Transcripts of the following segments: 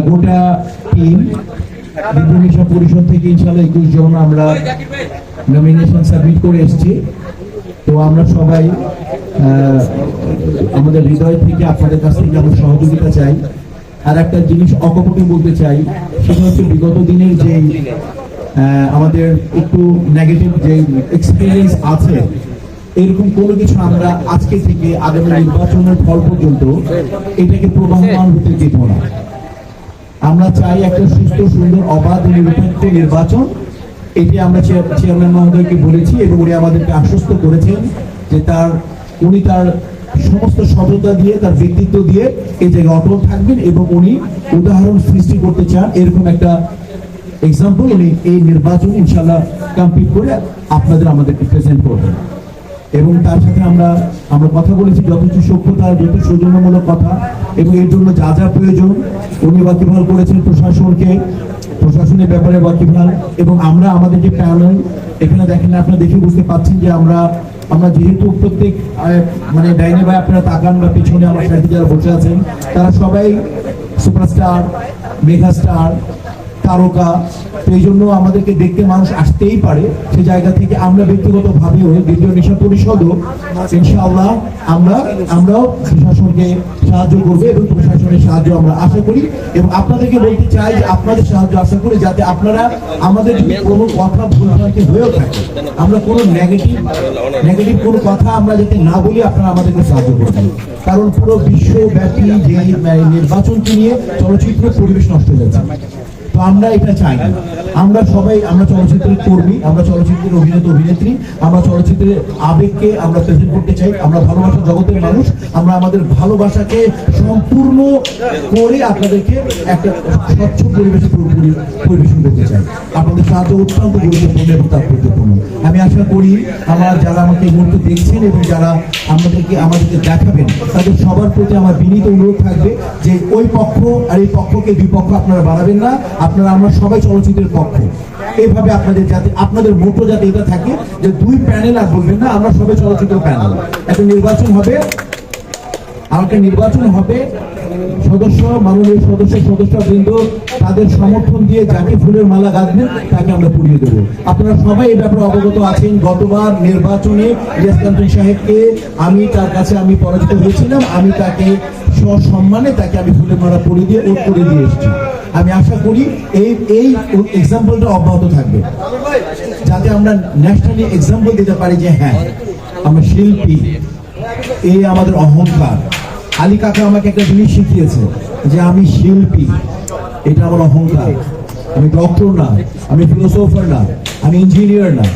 গোটা টিম বিধানসভা পরিষদ থেকে ইনশাআল্লাহ 21 জন আমরা নমিনেশন সাবমিট করে এসেছি। তো আমরা সবাই আমাদের হৃদয় থেকে আপনাদের কাছ থেকে আমরা সহযোগিতা চাই। আর একটা জিনিস অকপটে বলতে চাই, সেটা হচ্ছে বিগত দিনের যে আমাদের একটু নেগেটিভ যে এক্সপিরিয়েন্স আছে, এরকম কোনো কিছু আমরা আজকে থেকে আগামী নির্বাচনের ফল পর্যন্ত এটাকে প্রবাহমান হতে দেব না। আমরা চাই একটা সুস্থ, সুন্দর, অবাধ, নিরপেক্ষ নির্বাচন। এটি আমরা চেয়ারম্যান মহোদয়কে বলেছি এবং উনি আমাদেরকে আশ্বস্ত করেছেন যে উনি তার সমস্ত সততা দিয়ে, তার ব্যক্তিত্ব দিয়ে এই জায়গায় অটল থাকবেন এবং উনি উদাহরণ সৃষ্টি করতে চান। এরকম একটা এক্সাম্পল উনি এই নির্বাচন ইনশাআল্লাহ কমপ্লিট করে আপনাদের আমাদেরকে প্রেজেন্ট করবেন। এবং তার সাথে আমরা কথা বলেছি যথেষ্ট সভ্যতা, যথেষ্ট সৌজন্যমূলক কথা, এবং এর জন্য যা যা প্রয়োজন উনি ওয়াকিবহাল করেছেন প্রশাসনের ব্যাপারে ওয়াকিবহাল। এবং আমরা আমাদের যে প্যানেল এখানে দেখেন, আপনারা দেখে বুঝতে পাচ্ছেন যে আমরা যেহেতু প্রত্যেক মানে ডাইনে ভাই আপনারা তাকান বা পিছনে আমার সাথে যারা বসে আছেন, তারা সবাই সুপারস্টার, মেগাস্টার, তারকা। তো এই জন্য আমাদেরকে দেখতে মানুষ আসতেই পারে। সে জায়গা থেকে আমরা ব্যক্তিগতভাবেও বিধানসভা পরিষদও ইনশাআল্লাহ আমরাও প্রশাসনকে সাহায্য করবো এবং প্রশাসনের সাহায্য আমরা আশা করি। এবং আপনাদেরকে বলতে চাই যে আপনাদের সাহায্য আশা করি, যাতে আপনারা আমাদের যদি কোনো কথা ভুলভ্রান্তি হয়েও থাকে, আমরা কোনো নেগেটিভ কোনো কথা আমরা যাতে না বলি, আপনারা আমাদেরকে সাহায্য করবেন। কারণ পুরো বিশ্বব্যাপী যে নির্বাচনকে নিয়ে চলচ্চিত্র পরিবেশ নষ্ট হয়ে যাচ্ছে। তো আমরা এটা চাই না। আমরা সবাই চলচ্চিত্রের কর্মী, আমরা চলচ্চিত্রের অভিনেত্রী, আমরা চলচ্চিত্রের আবেগকে আমরা প্রেজেন্ট করতে চাই। আমরা ভালোবাসার জগতের মানুষ, আমরা আমাদের ভালোবাসাকে সম্পূর্ণ করে আপনাদেরকে একটা স্বচ্ছ পরিবেশে পরিবেশন করতে চাই। আপনাদের সাহায্য অত্যন্ত গুরুত্বপূর্ণ এবং তাৎপর্যপূর্ণ। আমি আশা করি যারা আমাকে এই মুহূর্তে দেখছেন এবং যারা আমাদেরকে দেখাবেন, তাদের সবার প্রতি আমার বিনীত অনুরোধ থাকবে যে ওই পক্ষ আর এই পক্ষকে দুই পক্ষ আপনারা বাড়াবেন না। আমরা সবাই চলচ্চিত্রের পক্ষ। এইভাবে আপনাদের মোটো যাতে এটা থাকে যে দুই প্যানেল আর বলবেন না, আমরা সবাই চলচ্চিত্র প্যানেল। একটা নির্বাচন হবে, মাননীয় সদস্যবৃন্দ তাদের সমর্থন দিয়ে যাকে ফুলের মালা গাঁথবেন তাকে আমরা পুড়িয়ে দেবো। আপনারা সবাই এই ব্যাপারে অবগত আছেন। গতবার নির্বাচনে ইলিয়াস কাঞ্চন সাহেবকে তার কাছে পরাজিত হয়েছিলাম। আমি তাকে সসম্মানে আমি ফুলের মালা পরিয়ে দিয়ে ওট করে দিয়ে এসেছি। আমি আশা করি এই এক্সাম্পলটা অব্যাহত থাকবে, যাতে আমরা ন্যাশনালি এক্সাম্পল দিতে পারি যে হ্যাঁ আমরা শিল্পী, এই আমাদের অহংকার। আলী কাকা আমাকে একটা জিনিস শিখিয়েছে যে আমি শিল্পী, এটা আমার অহংকার। আমি ডক্টর না, আমি ফিলোসোফার না, আমি ইঞ্জিনিয়ার না,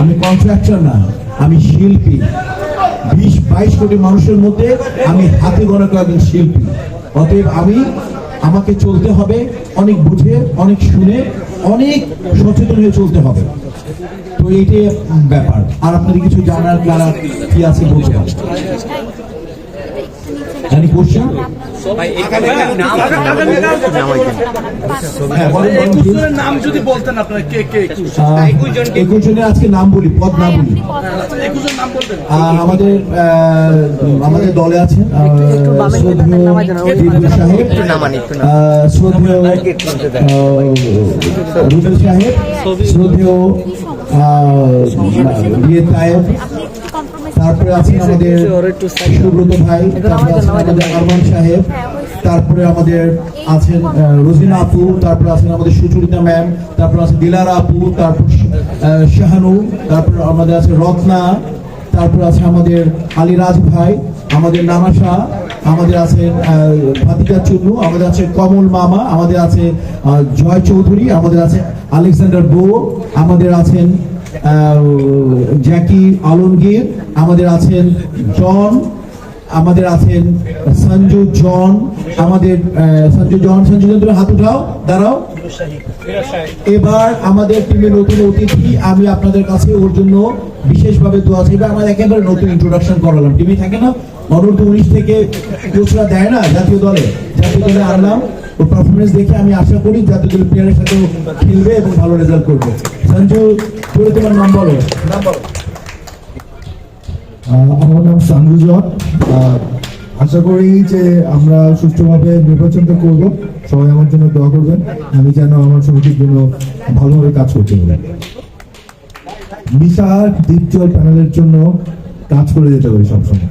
আমি কন্ট্রাক্টর না, আমি শিল্পী। 20-22 কোটি মানুষের মধ্যে আমি হাতে গোনা কয়েকজন শিল্পী। অতএব আমাকে চলতে হবে অনেক বুঝে, অনেক শুনে, অনেক সচেতন হয়ে চলতে হবে। তো এইটাই ব্যাপার। আর আপনাদের কিছু জানার কি আছে বলতে পারেন? আজকে নাম বলি, পদ না বলি। আমাদের দলে আছেন সাহেব, শ্রদ্ধেয় রুবেল সাহেব, শ্রদ্ধেয় তারপরে আছেন আমাদের সুব্রত ভাই, তারপরে আছেন আমাদের আরমান সাহেব, তারপরে আমাদের আছেন রোজিনা আপু, তারপরে আছেন আমাদের সুচরিতা ম্যাম, তারপরে আছে দিলারা আপু, তারপর শাহানু, তারপর আমাদের আছে রত্না, তারপর আছে আমাদের আলীরাজ ভাই, আমাদের নানাশা, আমাদের আছে ভাতিজা চুন্নু, আমাদের আছে কমল মামা, আমাদের আছে জয় চৌধুরী, আমাদের আছে আলেকজান্ডার বো, আমাদের আছেন জ্যাকি আলমগীর, আমাদের আছেন জন, আমাদের আছেন সঞ্জু জন, আমাদের সঞ্জু জন হাত উঠাও, দাঁড়াও। এবার আমাদের টিমের নতুন অতিথি, আমি আপনাদের কাছে ওর জন্য বিশেষভাবে দোয়া চাইবে। আমার একেবারে নতুন ইন্ট্রোডাকশন করালাম। টিমে থাকে না অনূর্ধ্ব 19 থেকে কোচরা দেয় না জাতীয় দলে আনলাম। ওর পারফরমেন্স দেখে আমি আশা করি জাতীয় দলের প্লেয়ারের সাথে খেলবে এবং ভালো রেজাল্ট করবে। সঞ্জু, তোমার নাম বলো। আমার নাম সঞ্জু জন। আশা করি যে আমরা সুষ্ঠুভাবে নির্বাচনটা করব। সবাই আমার জন্য দোয়া করবেন, আমি যেন আমার সমিতির জন্য ভালোভাবে কাজ করতে পারি। মিশা ডিপজল প্যানেলের জন্য কাজ করে যেতে পারি সবসময়।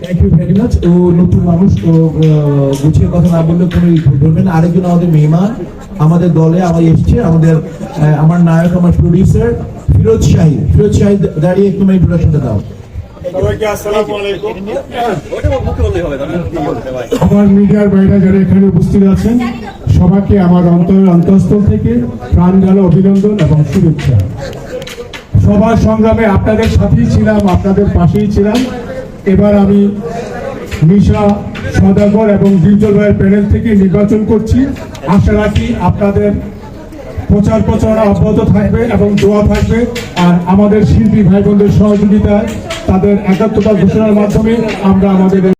Thank you very much. ও নতুন মানুষ, ও গুছিয়ে কথা না বললে কোনো বলবেন না। আরেকজন আমাদের মেহমান আমাদের দলে এসছে, আমার নায়ক, আমার প্রডিউসার ফিরোজ শাহিদ। ফিরোজ শাহিদ দাঁড়িয়ে একটু ইন্ট্রোডাকশনটা দাও। সবাইকে আসসালামু আলাইকুম। আমার মিডিয়ার বাইরে যারা এখানে উপস্থিত আছেন সবাইকে আমার অন্তঃস্থল থেকে প্রাণ ঢালা অভিনন্দন এবং শুভেচ্ছা। সবার সংগ্রামে আপনাদের সাথেই ছিলাম, আপনাদের পাশেই ছিলাম। এবার আমি মিশা, সদাগর এবং ডিপজল ভাইয়ের প্যানেল থেকে নির্বাচন করছি। আশা রাখি আপনাদের প্রচার প্রচারণা অব্যাহত থাকবে এবং দোয়া থাকবে। আর আমাদের শিল্পী ভাই বোনদের সহযোগিতায় তাদের একাত্মতা ঘোষণার মাধ্যমে আমরা আমাদের